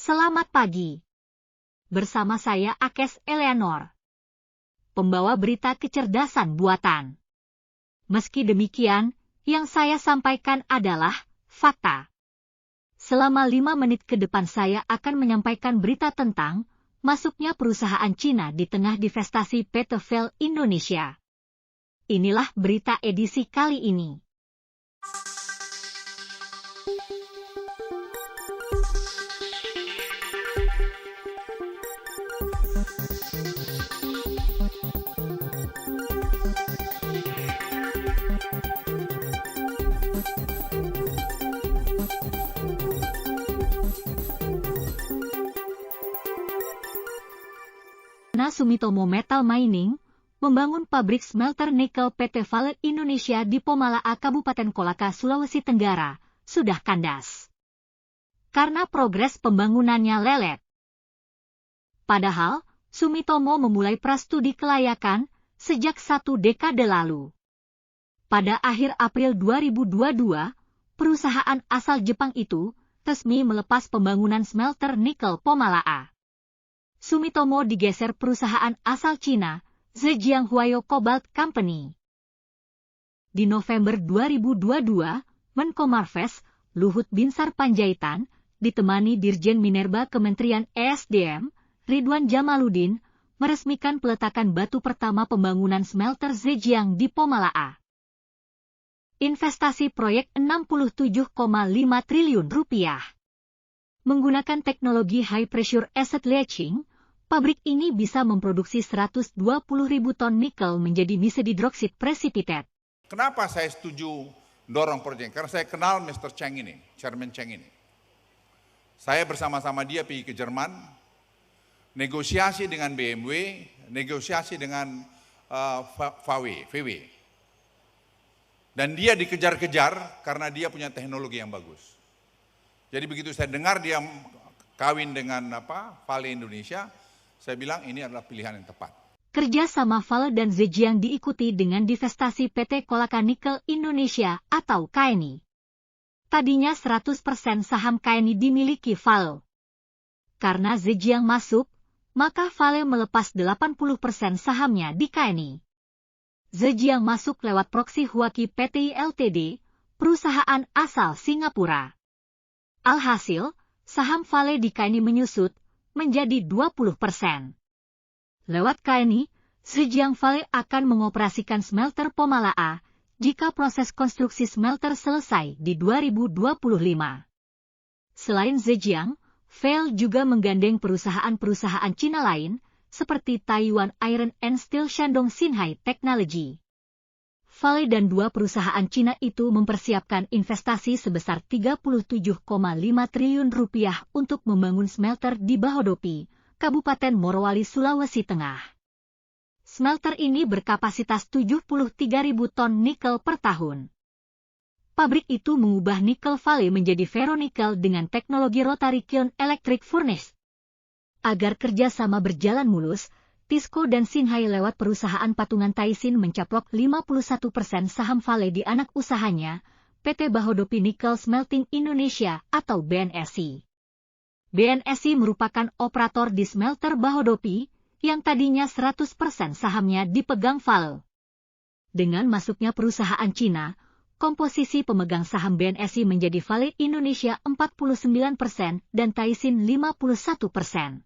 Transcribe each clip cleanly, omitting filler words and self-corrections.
Selamat pagi. Bersama saya Akes Eleanor, pembawa berita kecerdasan buatan. Meski demikian, yang saya sampaikan adalah fakta. Selama 5 menit ke depan saya akan menyampaikan berita tentang masuknya perusahaan Cina di tengah divestasi PT FAIL Indonesia. Inilah berita edisi kali ini. Sumitomo Metal Mining membangun pabrik smelter nikel PT FAIL Indonesia di Pomalaa, Kabupaten Kolaka, Sulawesi Tenggara, sudah kandas karena progres pembangunannya lelet. Padahal, Sumitomo memulai prastudi kelayakan sejak 1 dekade lalu. Pada akhir April 2022, perusahaan asal Jepang itu resmi melepas pembangunan smelter nikel Pomalaa. Sumitomo digeser perusahaan asal Cina, Zhejiang Huayo Cobalt Company. Di November 2022, Menko Marves, Luhut Binsar Panjaitan, ditemani Dirjen Minerba Kementerian ESDM, Ridwan Jamaluddin, meresmikan peletakan batu pertama pembangunan smelter Zhejiang di Pomalaa. Investasi proyek Rp67,5 triliun. Menggunakan teknologi high pressure acid leaching, pabrik ini bisa memproduksi 120.000 ton nikel menjadi nikel hydroxide precipitate. Kenapa saya setuju dorong proyek? Karena saya kenal Mr. Cheng ini, Chairman Cheng ini. Saya bersama-sama dia pergi ke Jerman, negosiasi dengan BMW, negosiasi dengan VW. Dan dia dikejar-kejar karena dia punya teknologi yang bagus. Jadi begitu saya dengar dia kawin dengan FAIL Indonesia, saya bilang ini adalah pilihan yang tepat. Kerja sama FAIL dan Zhejiang diikuti dengan divestasi PT Kolaka Nikel Indonesia atau KNI. Tadinya 100% saham KNI dimiliki FAIL. Karena Zhejiang masuk, maka FAIL melepas 80% sahamnya di KNI. Zhejiang masuk lewat proksi Huaki PTI Ltd, perusahaan asal Singapura. Alhasil, saham FAIL di KNI menyusut menjadi 20%. Lewat KNI, Zhejiang FAIL akan mengoperasikan smelter Pomalaa jika proses konstruksi smelter selesai di 2025. Selain Zhejiang, FAIL juga menggandeng perusahaan-perusahaan Cina lain seperti Taiwan Iron and Steel Shandong Xinhai Technology. FAIL dan 2 perusahaan Cina itu mempersiapkan investasi sebesar Rp37,5 triliun untuk membangun smelter di Bahodopi, Kabupaten Morowali, Sulawesi Tengah. Smelter ini berkapasitas 73.000 ton nikel per tahun. Pabrik itu mengubah nikel FAIL menjadi ferronikel dengan teknologi rotary kiln electric furnace. Agar kerjasama berjalan mulus, Tisco dan Xinhai lewat perusahaan patungan Taisin mencaplok 51% saham FAIL di anak usahanya, PT Bahodopi Nickel Smelting Indonesia atau BNSI. BNSI merupakan operator di smelter Bahodopi, yang tadinya 100% sahamnya dipegang FAIL. Dengan masuknya perusahaan Cina, komposisi pemegang saham BNSI menjadi FAIL Indonesia 49% dan Taisin 51%.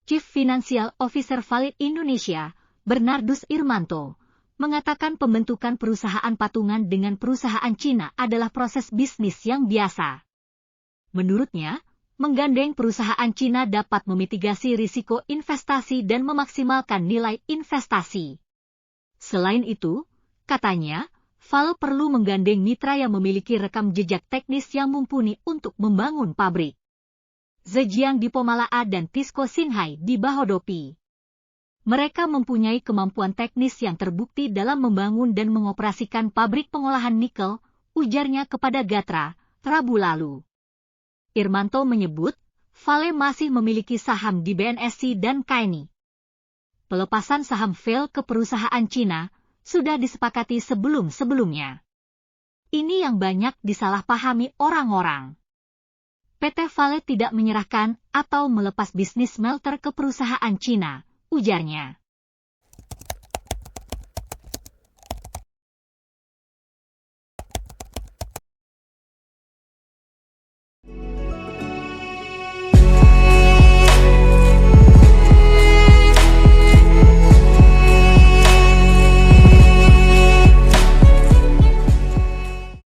Chief Financial Officer FAIL Indonesia, Bernardus Irmanto, mengatakan pembentukan perusahaan patungan dengan perusahaan Cina adalah proses bisnis yang biasa. Menurutnya, menggandeng perusahaan Cina dapat memitigasi risiko investasi dan memaksimalkan nilai investasi. Selain itu, katanya, FAIL perlu menggandeng mitra yang memiliki rekam jejak teknis yang mumpuni untuk membangun pabrik. Zhejiang di Pomalaa dan Tisco Xinhai di Bahodopi. Mereka mempunyai kemampuan teknis yang terbukti dalam membangun dan mengoperasikan pabrik pengolahan nikel, ujarnya kepada Gatra, Rabu lalu. Irmanto menyebut, FAIL masih memiliki saham di BNSI dan KNI. Pelepasan saham FAIL ke perusahaan Cina sudah disepakati sebelum-sebelumnya. Ini yang banyak disalahpahami orang-orang. PT Vale tidak menyerahkan atau melepas bisnis smelter ke perusahaan Cina, ujarnya.